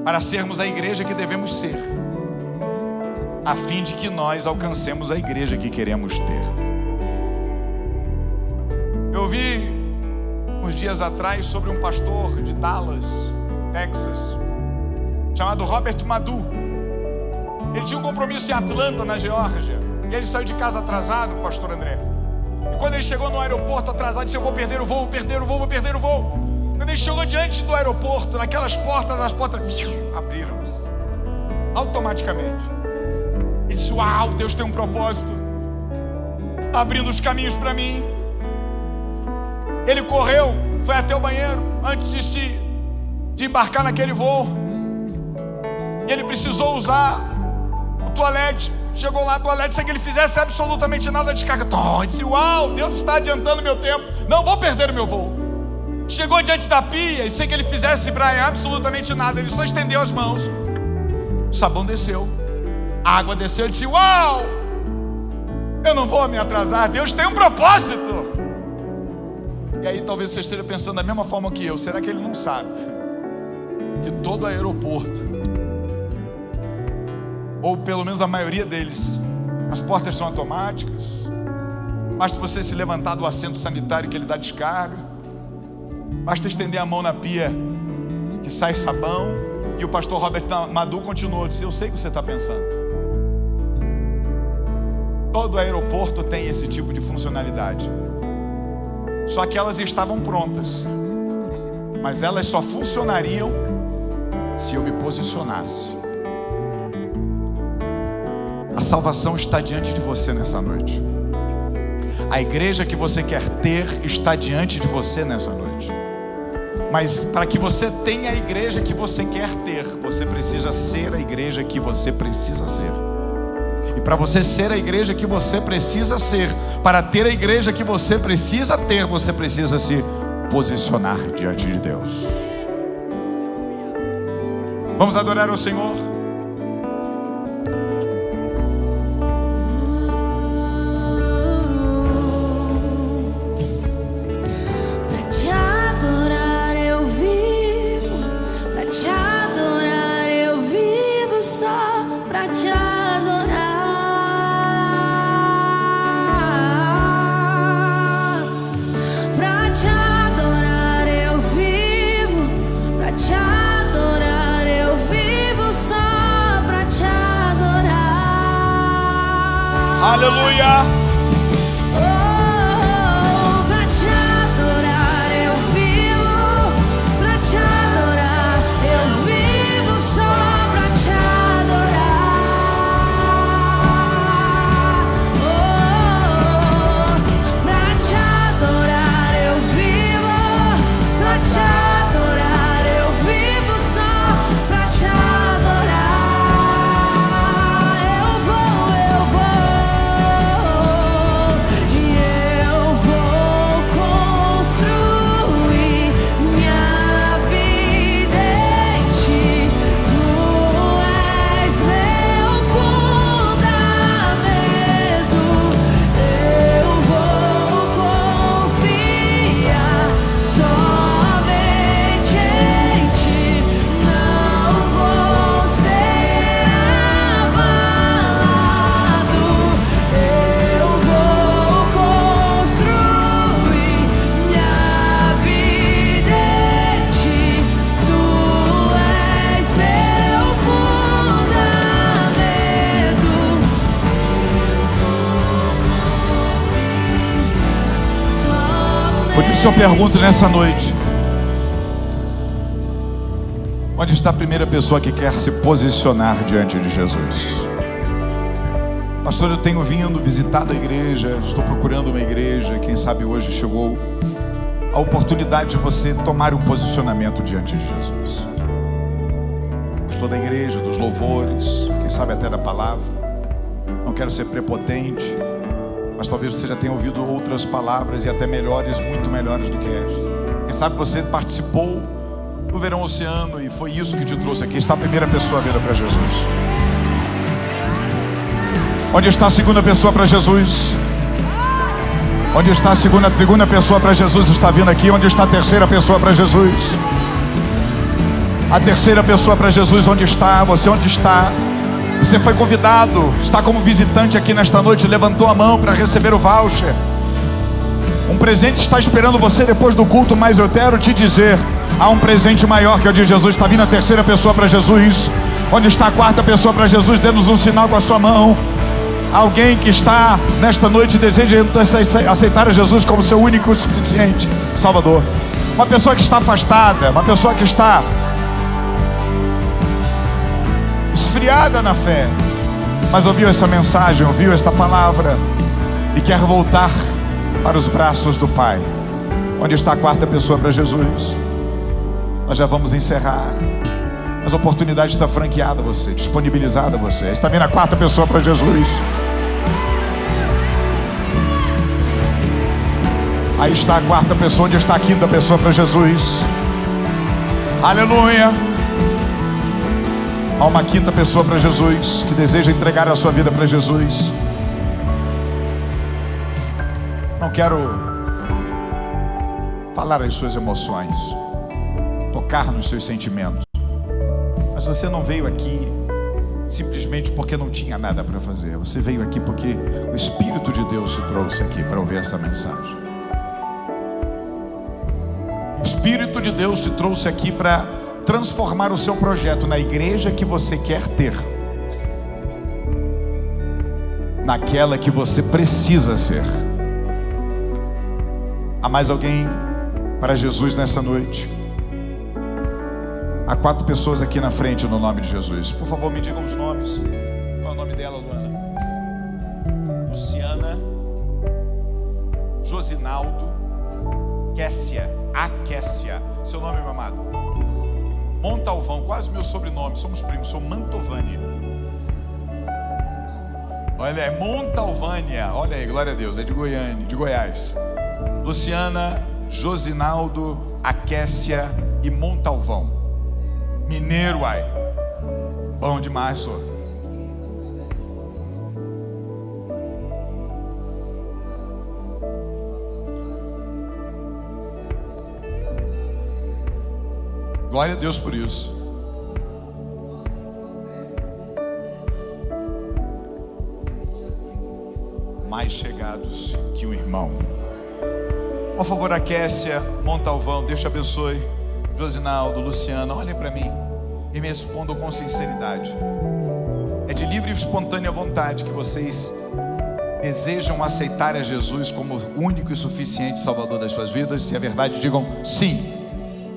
para sermos a igreja que devemos ser, a fim de que nós alcancemos a igreja que queremos ter. Eu vi uns dias atrás sobre um pastor de Dallas, Texas, chamado Robert Madu. Ele tinha um compromisso em Atlanta, na Geórgia, e ele saiu de casa atrasado, pastor André. E quando ele chegou no aeroporto atrasado, disse: eu vou perder o voo, vou perder o voo, vou perder o voo. Quando ele chegou diante do aeroporto, naquelas portas, as portas abriram-se automaticamente. Ele disse: uau, Deus tem um propósito, está abrindo os caminhos para mim. Ele correu, foi até o banheiro antes de embarcar naquele voo. Ele precisou usar o toalete. Chegou lá no toalete, sem que ele fizesse absolutamente nada de carga. Ele disse: uau, Deus está adiantando meu tempo, não vou perder o meu voo. Chegou diante da pia e sem que ele fizesse absolutamente nada, ele só estendeu as mãos, o sabão desceu, a água desceu. Ele disse: uau, eu não vou me atrasar, Deus tem um propósito. E aí talvez você esteja pensando da mesma forma que eu: será que ele não sabe que todo aeroporto, ou pelo menos a maioria deles, as portas são automáticas, basta você se levantar do assento sanitário que ele dá descarga, basta estender a mão na pia que sai sabão. E o pastor Robert Madu continuou, disse: eu sei o que você está pensando. Todo aeroporto tem esse tipo de funcionalidade, só que elas estavam prontas, mas elas só funcionariam se eu me posicionasse. A salvação está diante de você nessa noite. A igreja que você quer ter está diante de você nessa noite. Mas para que você tenha a igreja que você quer ter, você precisa ser a igreja que você precisa ser. E para você ser a igreja que você precisa ser, para ter a igreja que você precisa ter, você precisa se posicionar diante de Deus. Vamos adorar o Senhor. Aleluia. o Senhor pergunta nessa noite: onde está a primeira pessoa que quer se posicionar diante de Jesus? Pastor, eu tenho vindo, visitado a igreja, estou procurando uma igreja. Quem sabe hoje chegou a oportunidade de você tomar um posicionamento diante de Jesus. Gostou da igreja, dos louvores, quem sabe até da palavra. Não quero ser prepotente, mas talvez você já tenha ouvido outras palavras e até melhores, muito melhores do que esta. Quem sabe você participou do Verão Oceano e foi isso que te trouxe aqui. Está a primeira pessoa virada para Jesus. Onde está a segunda pessoa para Jesus? Onde está a segunda pessoa para Jesus? Está vindo aqui. Onde está a terceira pessoa para Jesus? A terceira pessoa para Jesus, onde está? Você onde está? Você foi convidado, está como visitante aqui nesta noite, levantou a mão para receber o voucher. Um presente está esperando você depois do culto, mas eu quero te dizer, há um presente maior que é o de Jesus. Está vindo a terceira pessoa para Jesus. Onde está a quarta pessoa para Jesus? Dê-nos um sinal com a sua mão. Alguém que está nesta noite deseja aceitar a Jesus como seu único e suficiente Salvador. Uma pessoa que está afastada, uma pessoa que está esfriada na fé, mas ouviu essa mensagem, ouviu esta palavra e quer voltar para os braços do Pai. Onde está a quarta pessoa para Jesus? Nós já vamos encerrar, mas a oportunidade está franqueada a você, disponibilizada a você. Está vindo a quarta pessoa para Jesus. Aí está a quarta pessoa. Onde está a quinta pessoa para Jesus? Aleluia. Há uma quinta pessoa para Jesus que deseja entregar a sua vida para Jesus. Não quero falar as suas emoções, tocar nos seus sentimentos, mas você não veio aqui simplesmente porque não tinha nada para fazer. Você veio aqui porque o Espírito de Deus te trouxe aqui para ouvir essa mensagem. O Espírito de Deus te trouxe aqui para transformar o seu projeto na igreja que você quer ter, naquela que você precisa ser. Há mais alguém para Jesus nessa noite? Há 4 pessoas aqui na frente no nome de Jesus. Por favor, me digam os nomes. Qual é o nome dela, Luana? Luciana, Josinaldo, Kécia, Aquécia. Seu nome, meu amado? Montalvão, quase meu sobrenome. Somos primos, sou Mantovani. Olha, é Montalvânia. Olha aí, glória a Deus, é de Goiânia, de Goiás. Luciana, Josinaldo, Aquécia e Montalvão. Mineiro, ai. Bom demais, senhor. Glória a Deus por isso. Mais chegados que um irmão. Por favor, Aquécia, Montalvão, Deus te abençoe. Josinaldo, Luciana, olhem para mim e me respondam com sinceridade. É de livre e espontânea vontade que vocês desejam aceitar a Jesus como único e suficiente Salvador das suas vidas? Se é verdade, digam sim,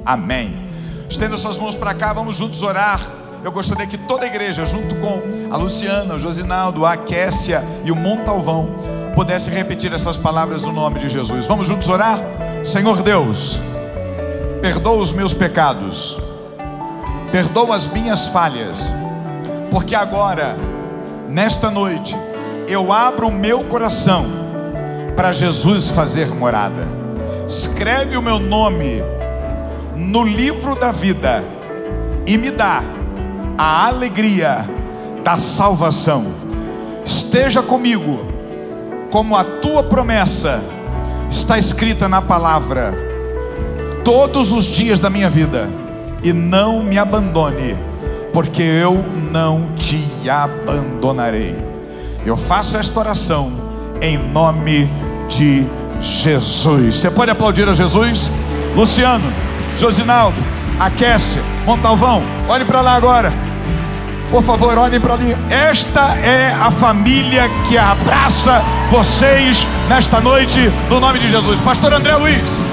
amém. Estenda suas mãos para cá, vamos juntos orar. Eu gostaria que toda a igreja, junto com a Luciana, o Josinaldo, a Aquécia e o Montalvão, pudesse repetir essas palavras no nome de Jesus. Vamos juntos orar? Senhor Deus, perdoa os meus pecados, perdoa as minhas falhas, porque agora, nesta noite, eu abro o meu coração para Jesus fazer morada. Escreve o meu nome no livro da vida e me dá a alegria da salvação. Esteja comigo, como a tua promessa está escrita na palavra, todos os dias da minha vida, e não me abandone, porque eu não te abandonarei. Eu faço esta oração em nome de Jesus. Você pode aplaudir a Jesus? Luciano, Josinaldo, Aquécia, Montalvão, olhe para lá agora. Por favor, olhem para ali. Esta é a família que abraça vocês nesta noite, no nome de Jesus. Pastor André Luiz.